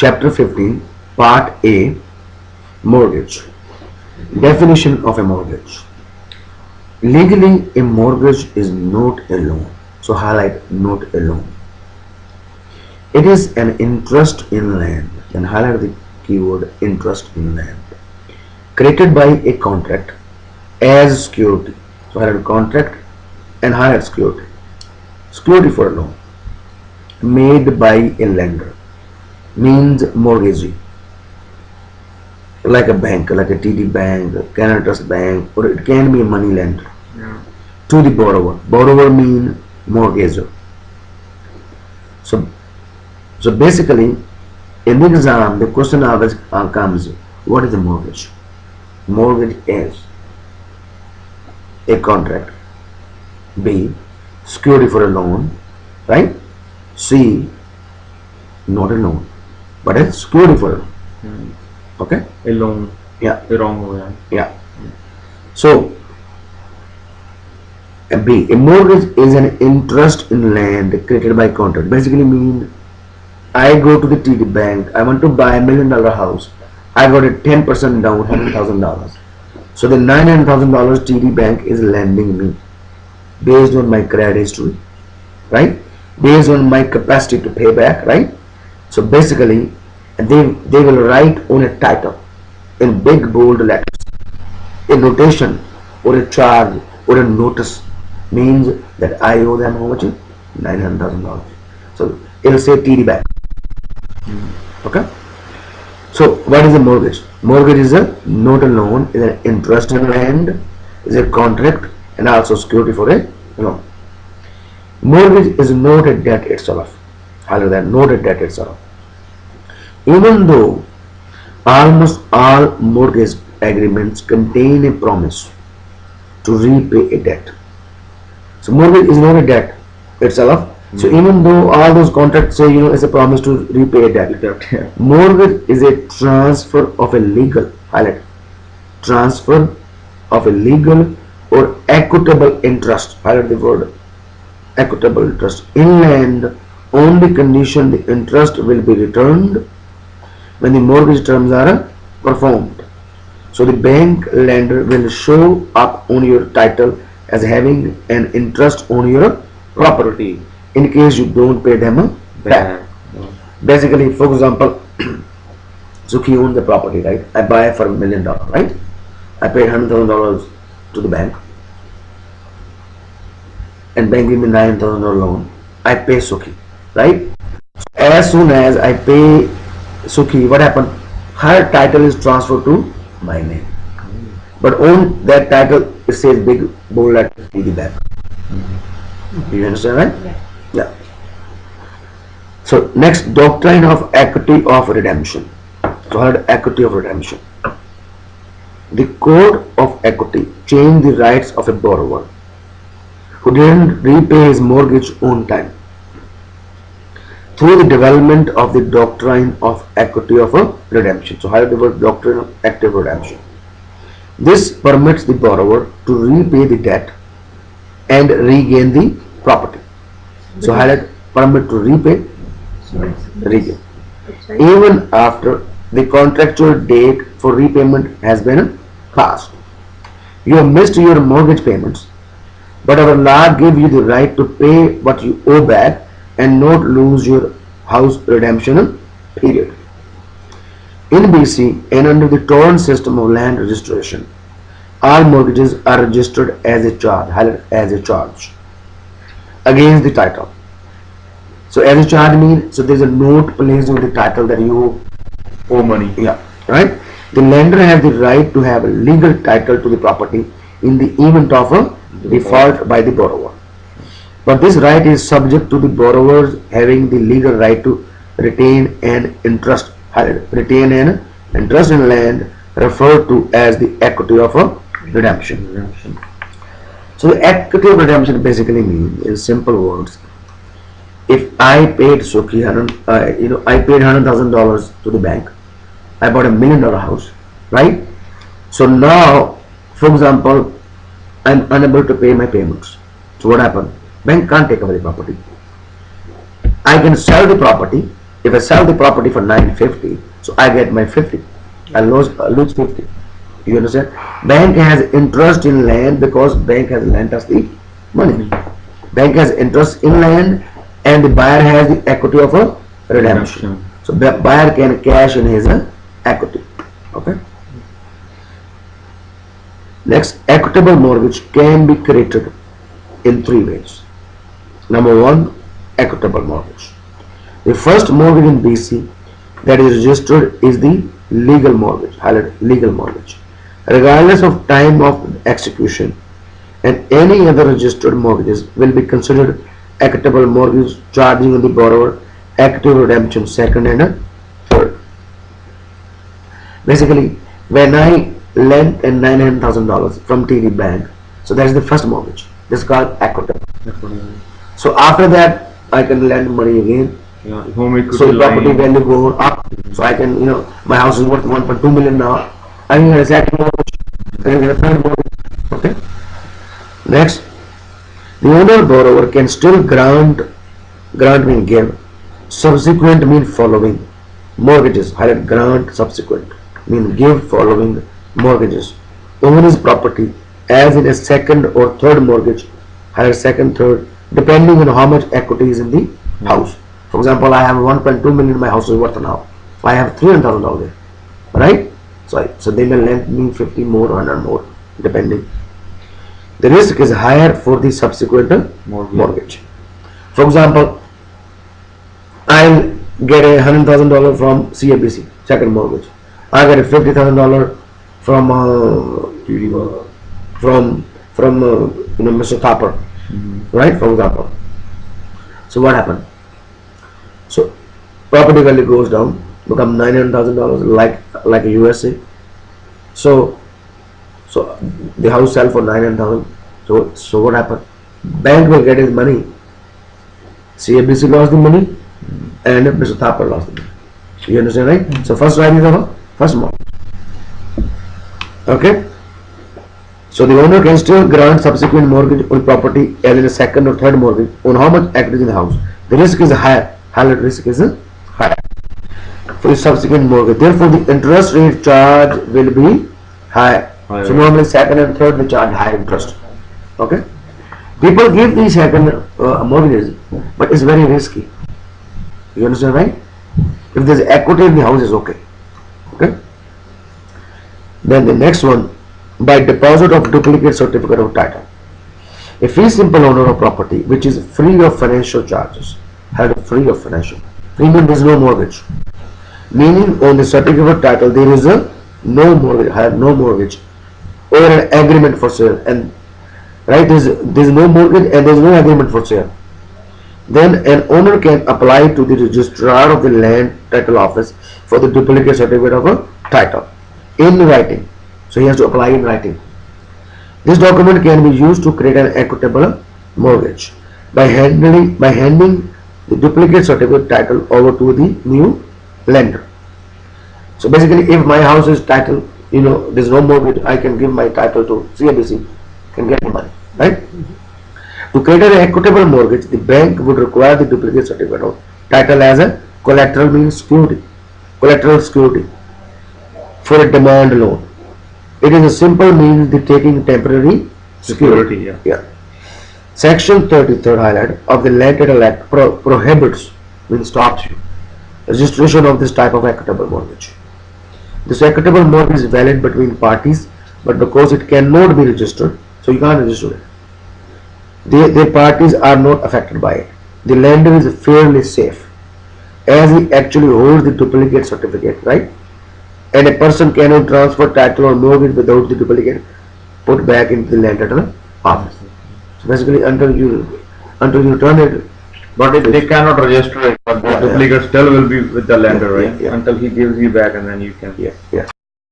Chapter 15, Part A, Mortgage. Definition of a mortgage. Legally, a mortgage is not a loan. So highlight not a loan. It is an interest in land. Then highlight the keyword interest in land. Created by a contract as security. So highlight contract and highlight security. Security for a loan. Made by a lender. Means mortgagee. Like a bank, like a TD bank, a Canada Trust bank, or it can be a money lender. Yeah. To the borrower. Borrower mean mortgager. So basically, in the exam, the question always comes: what is a mortgage? Mortgage is a contract. B, security for a loan, right? C, not a loan, but a security for a loan. Okay? A loan. Yeah, The wrong way. yeah. So B, a mortgage is an interest in land created by contract. Basically mean I go to the TD bank, I want to buy $1 million house. I got a 10% down, $100,000. So the $900,000 TD bank is lending me based on my credit history, right? Based on my capacity to pay back, right? So basically, they will write on a title in big bold letters, a notation or a charge or a notice means that I owe them how much? $900,000. So it will say TD bank. Okay. So what is a mortgage? Mortgage is a not a loan, is an interest in land, is a contract and also security for a loan. Mortgage is not a debt itself. Highlight that, not a debt itself. Even though almost all mortgage agreements contain a promise to repay a debt. So mortgage is not a debt itself. So even though all those contracts say it's a promise to repay a debt, mortgage is a transfer of a legal, highlight, transfer of a legal or equitable interest, highlight the word equitable interest in land on the condition the interest will be returned when the mortgage terms are performed. So the bank lender will show up on your title as having an interest on your property in case you don't pay them back. Basically, for example, Suki owns the property, right? I buy for $1 million, right? I paid $100,000 to the bank and bank give me $9,000 loan. I pay Suki, right? As soon as I pay Suki, what happened? Her title is transferred to my name. But on that title, it says big bold letter TD bank. You understand, right? Yeah. So next, doctrine of equity of redemption. Third, equity of redemption. The code of equity changed the rights of a borrower who didn't repay his mortgage on time through the development of the doctrine of equity of a redemption. So highlight the word doctrine of active redemption. This permits the borrower to repay the debt and regain the property. So highlight permit to repay, regain. Even after the contractual date for repayment has been passed. You have missed your mortgage payments, but our law gives you the right to pay what you owe back and not lose your house redemption period. In BC and under the torrent system of land registration, all mortgages are registered as a charge, highlighted as a charge against the title. So as a charge means, so there is a note placed on the title that you Owe money. yeah, right? The lender has the right to have a legal title to the property in the event of a default by the borrower. But this right is subject to the borrowers having the legal right to retain an interest, in land referred to as the equity of a redemption. So the equity of redemption basically means, in simple words, if I paid Suki, I paid $100,000 to the bank, I bought $1 million house, right? So now, for example, I'm unable to pay my payments. So what happened? Bank can't take away the property. I can sell the property If I sell the property for 950, so I get my 50. I lose 50. You understand? Bank has interest in land because bank has lent us the money. Bank has interest in land and the buyer has the equity of a redemption. So buyer can cash in his equity. Okay. Next, equitable mortgage can be created in three ways. Number one, equitable mortgage. The first mortgage in BC that is registered is the legal mortgage, highlighted legal mortgage. Regardless of time of execution, and any other registered mortgages will be considered equitable mortgage, charging on the borrower equity redemption second and third. Basically, when I lent $900,000 from TD Bank, so that is the first mortgage. This is called equitable. So after that, I can lend money again. Yeah, home equity So the property line. value goes up. So I can, my house is worth 1.2 million now. I can get a second mortgage. I can get a third mortgage. Okay. Next, the owner borrower can still grant mean give, subsequent mean following mortgages. Highlight grant subsequent mean give following mortgages on his property as in a second or third mortgage. Highlight second, third, depending on how much equity is in the house. For example, I have 1.2 million. My house is worth now. So I have $300,000 there, right? So they may lend me 50 more, 100 more, depending. The risk is higher for the subsequent mortgage. For example, I'll get a $100,000 from CABC, second mortgage. I get a $50,000 from Mr. Thapar, right? For example. So what happened? So property value goes down, become $900,000 like a USA. So the house sell for 900,000. So what happened? Bank will get his money. CABC lost the money, and Mr. Thapar lost the money. You understand, right? So first right is our first mortgage. Okay. So the owner can still grant subsequent mortgage on property as in a second or third mortgage on how much equity is in the house. The risk is higher. Highlight risk is higher for the subsequent mortgage. Therefore, the interest rate charge will be higher. So normally second and third they charge higher interest. Okay. People give these second mortgages, but it's very risky. You understand, right? If there's equity in the house, is okay. Okay. Then the next one, by deposit of duplicate certificate of title. A fee simple owner of property which is free of financial charges, free of financial. Free means there is no mortgage. Meaning on the certificate of title there is no mortgage, or an agreement for sale, and right there is no mortgage and there is no agreement for sale. Then an owner can apply to the registrar of the land title office for the duplicate certificate of a title in writing. So he has to apply in writing. This document can be used to create an equitable mortgage by handing the duplicate certificate title over to the new lender. So basically, if my house is titled, there's no mortgage, I can give my title to CABC, can get the money, right? To create an equitable mortgage, the bank would require the duplicate certificate of title as a collateral means security, collateral security for a demand loan. It is a simple means the taking temporary security. Yeah. Section 33 highlight of the Land Title Act prohibits, means stops you, registration of this type of equitable mortgage. This equitable mortgage is valid between parties, but because it cannot be registered, so you can't register it. The parties are not affected by it. The lender is fairly safe, as he actually holds the duplicate certificate, right? And a person cannot transfer title or mortgage without the duplicate put back into the land title office. So basically, until you return it. But if they cannot register it, but the duplicate still will be with the lender, right? Yeah. Until he gives you back, and then you can. Yeah.